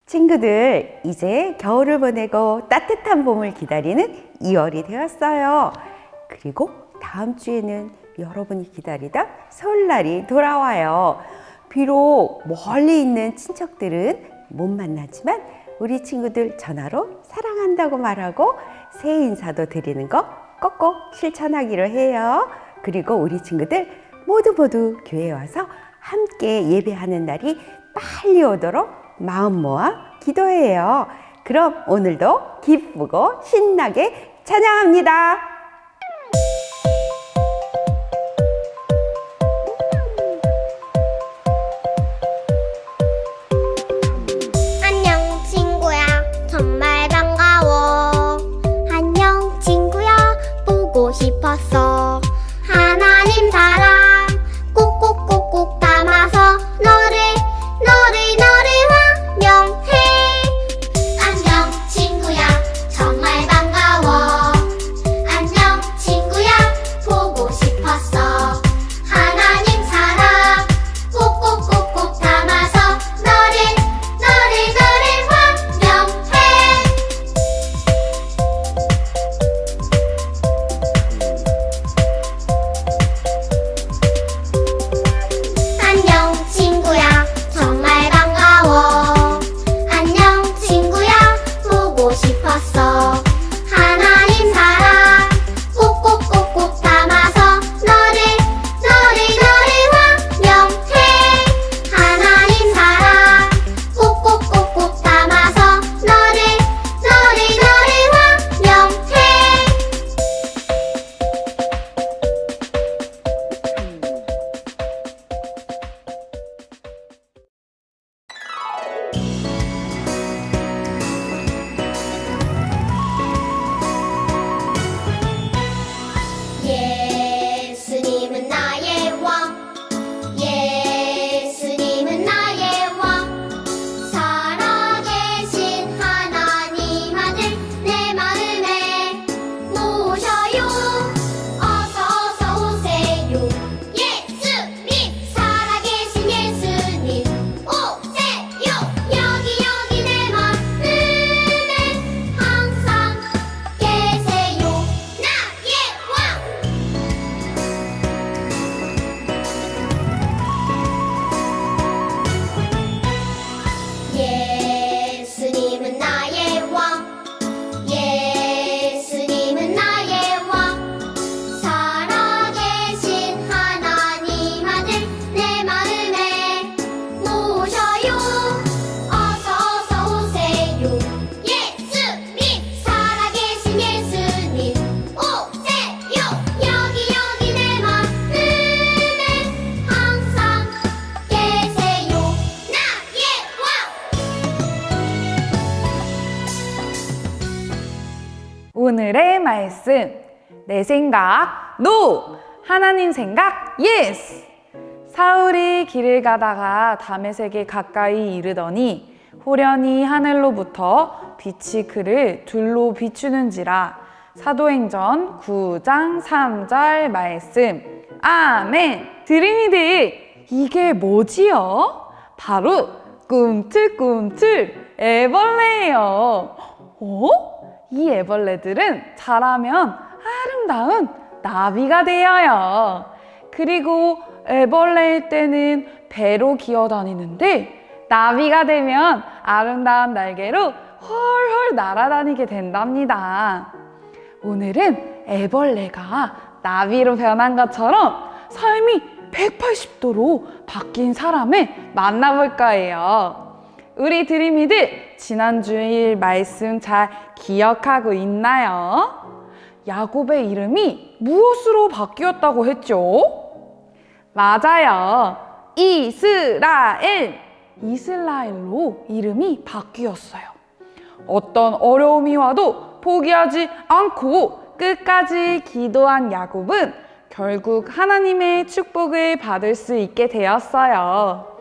친구들, 이제 겨울을 보내고 따뜻한 봄을 기다리는 2월이 되었어요. 그리고 다음 주에는 여러분이 기다리던 설날이 돌아와요. 비록 멀리 있는 친척들은 못 만나지만 우리 친구들 전화로 사랑한다고 말하고 새해 인사도 드리는 거 꼭꼭 실천하기로 해요. 그리고 우리 친구들 모두 교회에 와서 함께 예배하는 날이 빨리 오도록 마음 모아 기도해요. 그럼 오늘도 기쁘고 신나게 찬양합니다. 안녕 친구야 정말 반가워. 안녕 친구야 보고 싶었어. 하나님 사랑 꼭꼭꼭꼭 담아서 너를 환영해. 안녕 친구야 정말 반가워. 안녕 친구야 보고 싶었어. 하나님 사랑 꼭꼭꼭꼭 담아서 너를 환영해. 안녕 친구야 정말 반가워. 안녕 친구야 보고 싶었어. 하나님 사랑 꼭꼭꼭꼭 담아서 너를 환영해. 하나님 사랑 꼭꼭꼭꼭 담아서 너를 환영해. 예수님은 나의 왕. 예수님은 나의 왕. 살아계신 하나님 아들 내 마음에 모셔요. 어서 오세요. 예수님 살아계신 예수님 오세요. 여기 내 마음에 항상 계세요. 나의 왕. 예수님은 나의 왕. 예수님은 나의 왕. 살아계신 하나님 아들 내 마음에 모셔요. 어서 오세요. 예수님 살아계신 예수님 오세요. 여기 내 마음에 항상 계세요. 나의 왕. 오늘의 말씀, 내 생각 NO! 하나님 생각 YES! 사울이 길을 가다가 다메섹에 가까이 이르더니 호련히 하늘로부터 빛이 그를 둘로 비추는지라. 사도행전 9장 3절 말씀. 아멘! 드림이들, 이게 뭐지요? 바로 꿈틀꿈틀 애벌레예요. 이 애벌레들은 자라면 아름다운 나비가 되어요. 그리고 애벌레일 때는 배로 기어다니는데 나비가 되면 아름다운 날개로 헐헐 날아다니게 된답니다. 오늘은 애벌레가 나비로 변한 것처럼 삶이 180도로 바뀐 사람을 만나볼 거예요. 우리 드림이들 지난주일 말씀 잘 기억하고 있나요? 야곱의 이름이 무엇으로 바뀌었다고 했죠? 맞아요. 이스라엘! 이스라엘로 이름이 바뀌었어요. 어떤 어려움이 와도 포기하지 않고 끝까지 기도한 야곱은 결국 하나님의 축복을 받을 수 있게 되었어요.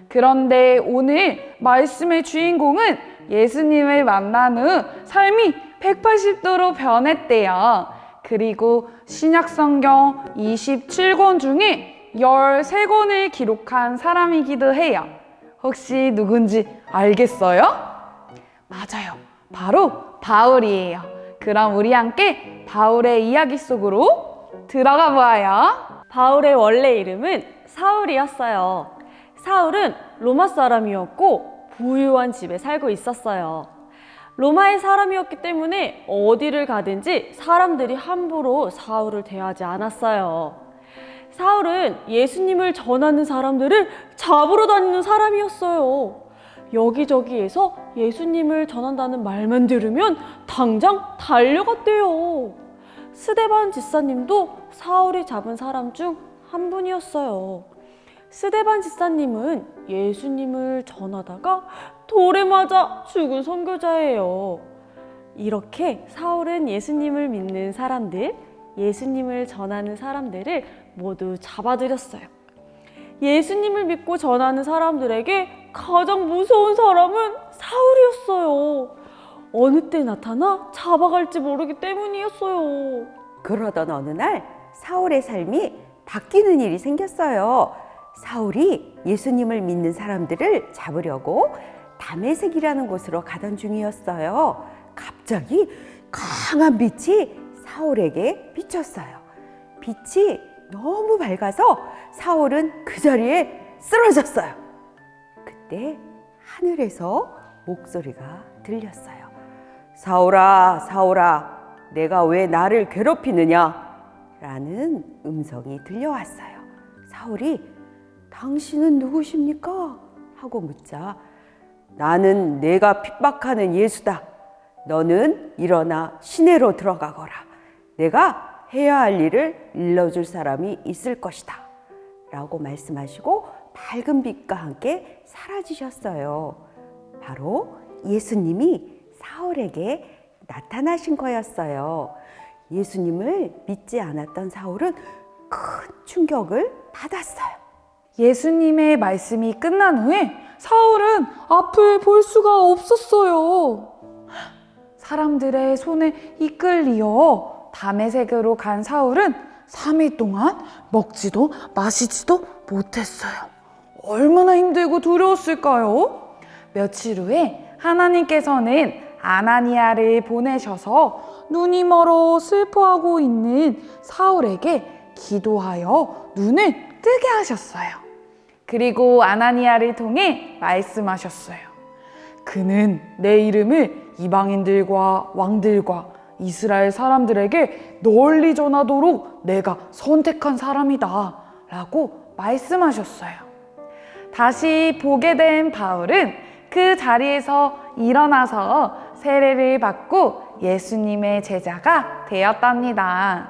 그런데 오늘 말씀의 주인공은 예수님을 만난 후 삶이 180도로 변했대요. 그리고 신약성경 27권 중에 13권을 기록한 사람이기도 해요. 혹시 누군지 알겠어요? 맞아요. 바로 바울이에요. 그럼 우리 함께 바울의 이야기 속으로 들어가 보아요. 바울의 원래 이름은 사울이었어요. 사울은 로마 사람이었고 부유한 집에 살고 있었어요. 로마의 사람이었기 때문에 어디를 가든지 사람들이 함부로 사울을 대하지 않았어요. 사울은 예수님을 전하는 사람들을 잡으러 다니는 사람이었어요. 여기저기에서 예수님을 전한다는 말만 들으면 당장 달려갔대요. 스데반 집사님도 사울이 잡은 사람 중 한 분이었어요. 스데반 집사님은 예수님을 전하다가 돌에 맞아 죽은 선교자예요. 이렇게 사울은 예수님을 믿는 사람들, 예수님을 전하는 사람들을 모두 잡아들였어요. 예수님을 믿고 전하는 사람들에게 가장 무서운 사람은 사울이었어요. 어느 때 나타나 잡아갈지 모르기 때문이었어요. 그러던 어느 날 사울의 삶이 바뀌는 일이 생겼어요. 사울이 예수님을 믿는 사람들을 잡으려고 다메섹이라는 곳으로 가던 중이었어요. 갑자기 강한 빛이 사울에게 비쳤어요. 빛이 너무 밝아서 사울은 그 자리에 쓰러졌어요. 그때 하늘에서 목소리가 들렸어요. 사울아, 사울아, 내가 왜 나를 괴롭히느냐? 라는 음성이 들려왔어요. 사울이 당신은 누구십니까? 하고 묻자 나는 내가 핍박하는 예수다. 너는 일어나 시내로 들어가거라. 내가 해야 할 일을 일러줄 사람이 있을 것이다. 라고 말씀하시고 밝은 빛과 함께 사라지셨어요. 바로 예수님이 사울에게 나타나신 거였어요. 예수님을 믿지 않았던 사울은 큰 충격을 받았어요. 예수님의 말씀이 끝난 후에 사울은 앞을 볼 수가 없었어요. 사람들의 손에 이끌리어 다메섹으로 간 사울은 3일 동안 먹지도 마시지도 못했어요. 얼마나 힘들고 두려웠을까요? 며칠 후에 하나님께서는 아나니아를 보내셔서 눈이 멀어 슬퍼하고 있는 사울에게 기도하여 눈을 뜨게 하셨어요. 그리고 아나니아를 통해 말씀하셨어요. 그는 내 이름을 이방인들과 왕들과 이스라엘 사람들에게 널리 전하도록 내가 선택한 사람이다 라고 말씀하셨어요. 다시 보게 된 바울은 그 자리에서 일어나서 세례를 받고 예수님의 제자가 되었답니다.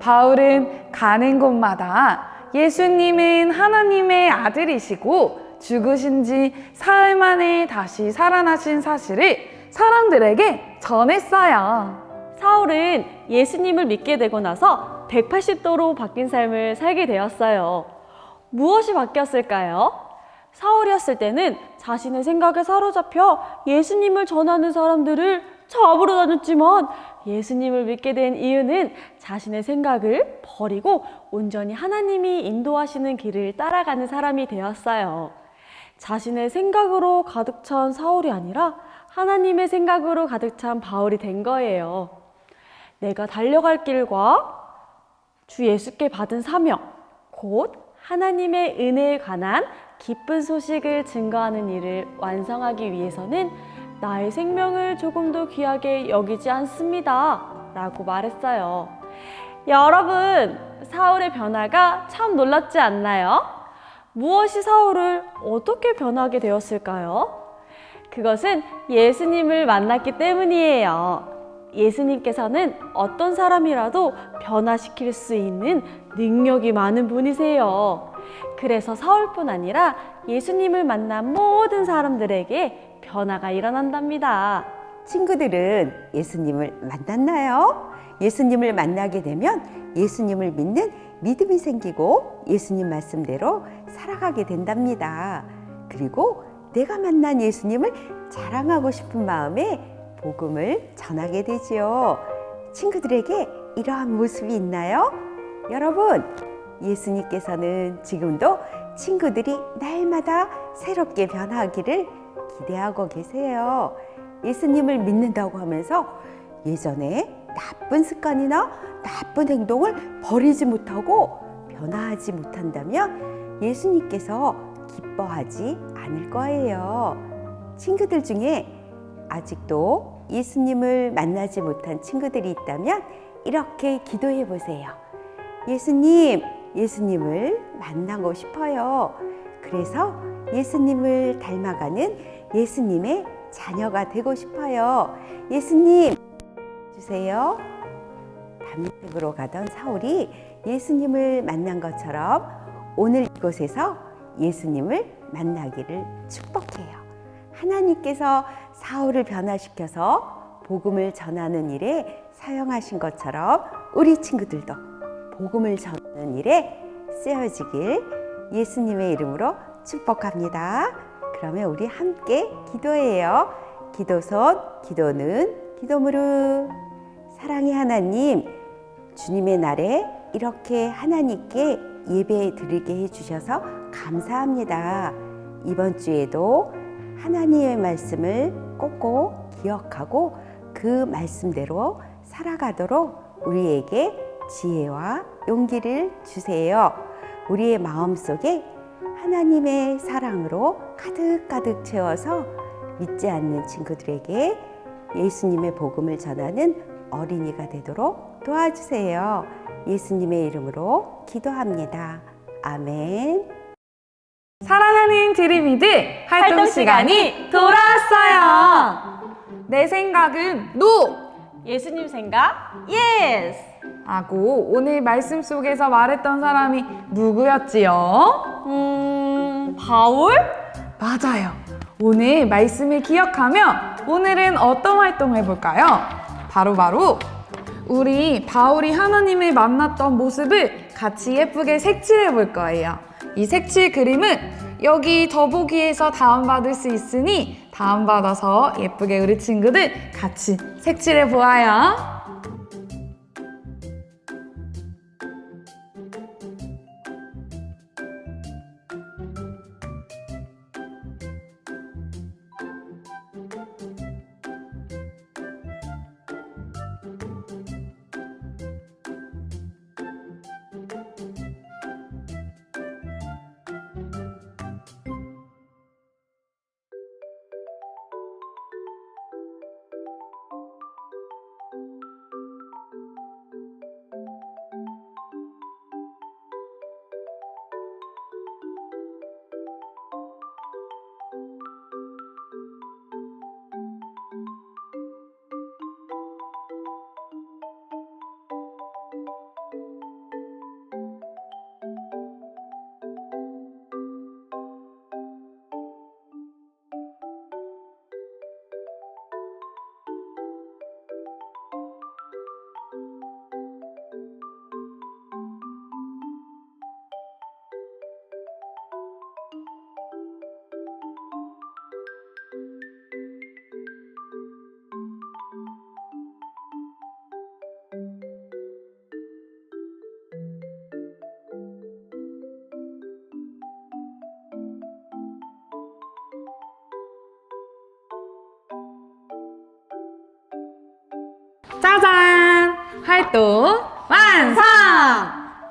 바울은 가는 곳마다 예수님은 하나님의 아들이시고 죽으신 지 사흘 만에 다시 살아나신 사실을 사람들에게 전했어요. 사울은 예수님을 믿게 되고 나서 180도로 바뀐 삶을 살게 되었어요. 무엇이 바뀌었을까요? 사울이었을 때는 자신의 생각에 사로잡혀 예수님을 전하는 사람들을 잡으러 다녔지만 예수님을 믿게 된 이유는 자신의 생각을 버리고 온전히 하나님이 인도하시는 길을 따라가는 사람이 되었어요. 자신의 생각으로 가득 찬 사울이 아니라 하나님의 생각으로 가득 찬 바울이 된 거예요. 내가 달려갈 길과 주 예수께 받은 사명, 곧 하나님의 은혜에 관한 기쁜 소식을 증거하는 일을 완성하기 위해서는 나의 생명을 조금도 귀하게 여기지 않습니다. 라고 말했어요. 여러분, 사울의 변화가 참 놀랍지 않나요? 무엇이 사울을 어떻게 변하게 되었을까요? 그것은 예수님을 만났기 때문이에요. 예수님께서는 어떤 사람이라도 변화시킬 수 있는 능력이 많은 분이세요. 그래서 사울뿐 아니라 예수님을 만난 모든 사람들에게 변화가 일어난답니다. 친구들은 예수님을 만났나요? 예수님을 만나게 되면 예수님을 믿는 믿음이 생기고 예수님 말씀대로 살아가게 된답니다. 그리고 내가 만난 예수님을 자랑하고 싶은 마음에 복음을 전하게 되지요. 친구들에게 이러한 모습이 있나요? 여러분, 예수님께서는 지금도 친구들이 날마다 새롭게 변하기를 기대하고 계세요. 예수님을 믿는다고 하면서 예전에 나쁜 습관이나 나쁜 행동을 버리지 못하고 변화하지 못한다면 예수님께서 기뻐하지 않을 거예요. 친구들 중에 아직도 예수님을 만나지 못한 친구들이 있다면 이렇게 기도해 보세요. 예수님, 예수님을 만나고 싶어요. 그래서 예수님을 닮아가는 예수님의 자녀가 되고 싶어요. 예수님 주세요. 담메색으로 가던 사울이 예수님을 만난 것처럼 오늘 이곳에서 예수님을 만나기를 축복해요. 하나님께서 사울을 변화시켜서 복음을 전하는 일에 사용하신 것처럼 우리 친구들도 복음을 전하는 일에 쓰여지길 예수님의 이름으로 축복합니다. 그러면 우리 함께 기도해요. 기도손, 기도는, 기도무릎. 사랑의 하나님, 주님의 날에 이렇게 하나님께 예배 드리게 해주셔서 감사합니다. 이번 주에도 하나님의 말씀을 꼭꼭 기억하고 그 말씀대로 살아가도록 우리에게 지혜와 용기를 주세요. 우리의 마음속에 하나님의 사랑으로 가득가득 채워서 믿지 않는 친구들에게 예수님의 복음을 전하는 어린이가 되도록 도와주세요. 예수님의 이름으로 기도합니다. 아멘. 사랑하는 드림이들 활동 시간이 돌아왔어요. 내 생각은 NO! 예수님 생각 예스! 하고 오늘 말씀 속에서 말했던 사람이 누구였지요? 바울? 맞아요. 오늘 말씀을 기억하며 오늘은 어떤 활동을 해볼까요? 바로 우리 바울이 하나님을 만났던 모습을 같이 예쁘게 색칠해 볼 거예요. 이 색칠 그림은 여기 더보기에서 다운받을 수 있으니 다운받아서 예쁘게 우리 친구들 같이 색칠해 보아요. 짜잔! 활동 완성!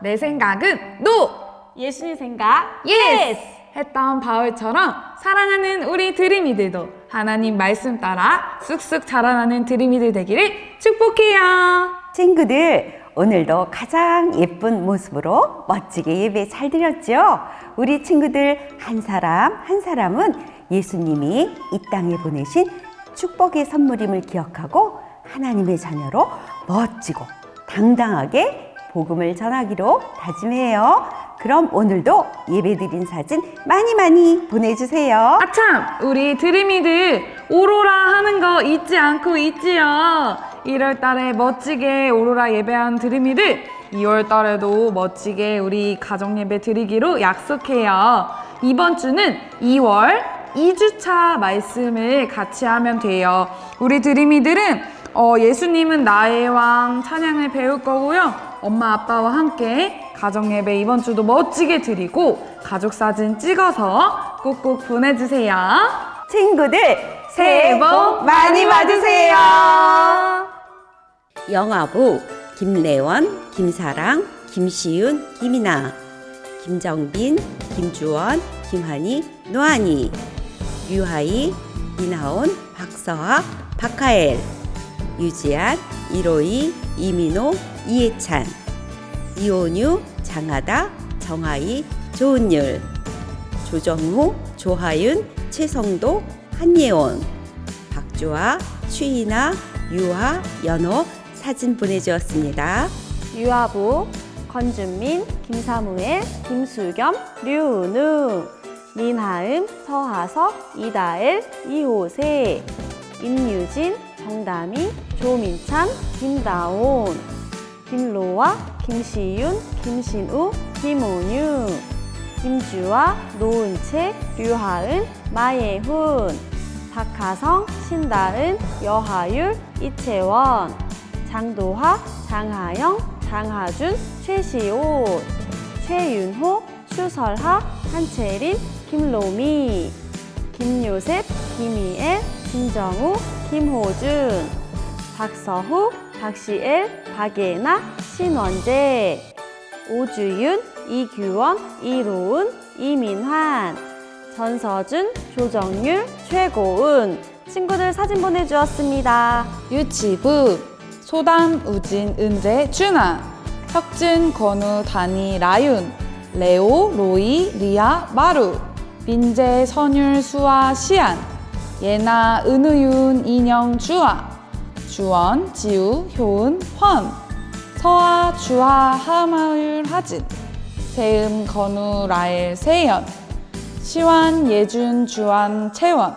내 생각은 NO! 예수님 생각 예스! 했던 바울처럼 사랑하는 우리 드림이들도 하나님 말씀 따라 쑥쑥 자라나는 드림이들 되기를 축복해요. 친구들, 오늘도 가장 예쁜 모습으로 멋지게 예배 잘 드렸죠? 우리 친구들 한 사람 한 사람은 예수님이 이 땅에 보내신 축복의 선물임을 기억하고 하나님의 자녀로 멋지고 당당하게 복음을 전하기로 다짐해요. 그럼 오늘도 예배드린 사진 많이 보내주세요. 아참! 우리 드림이들 오로라 하는 거 잊지 않고 있지요. 1월 달에 멋지게 오로라 예배한 드림이들 2월 달에도 멋지게 우리 가정 예배 드리기로 약속해요. 이번 주는 2월 2주차 말씀을 같이 하면 돼요. 우리 드림이들은 예수님은 나의 왕 찬양을 배울 거고요. 엄마 아빠와 함께 가정 예배 이번 주도 멋지게 드리고 가족 사진 찍어서 꼭꼭 보내주세요. 친구들 새해 복 많이 받으세요. 영아부 김래원, 김사랑, 김시윤, 김이나, 김정빈, 김주원, 김한이, 노한이, 유하이, 이나온, 박서아, 박하엘, 유지안, 이로이, 이민호, 이해찬, 이온유, 장하다, 정하이, 조은율, 조정무, 조하윤, 최성도, 한예원, 박주아, 추이나, 유하, 연호 사진 보내주었습니다. 유아부 권준민, 김사무엘, 김수겸, 류은우, 민하음, 서하석, 이다엘, 이호세, 임유진, 정다미, 조민찬, 김다온, 김로아, 김시윤, 김신우, 김온유, 김주아, 노은채, 류하은, 마예훈, 박하성, 신다은, 여하율, 이채원, 장도하, 장하영, 장하준, 최시온, 최윤호, 추설하, 한채린, 김로미, 김요셉, 김희엘, 김정우, 김호준, 박서후, 박시엘, 박예나, 신원재, 오주윤, 이규원, 이로운, 이민환, 전서준, 조정률, 최고은 친구들 사진 보내주었습니다. 유치부 소담, 우진, 은재, 준아, 혁진, 건우, 다니, 라윤, 레오, 로이, 리아, 마루, 민재, 선율, 수아, 시안, 예나, 은우윤, 인영, 주아, 주원, 지우, 효은, 펀, 서아, 주하, 하마율, 하진, 세음, 건우, 라엘, 세연, 시완, 예준, 주한, 채원,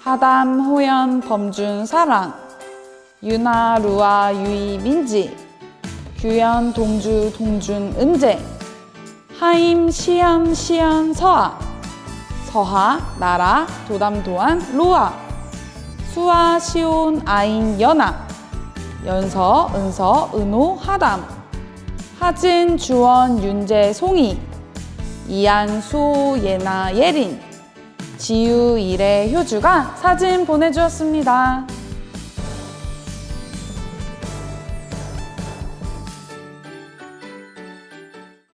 하담, 호연, 범준, 사랑, 유나, 루아, 유이, 민지, 규현, 동주, 동준, 은재, 하임, 시연, 시연, 서아, 서하, 나라, 도담, 도안, 로아, 수아, 시온, 아인, 연아, 연서, 은서, 은호, 하담, 하진, 주원, 윤재, 송이, 이안, 수호, 예나, 예린, 지유, 이래, 효주가 사진 보내주었습니다.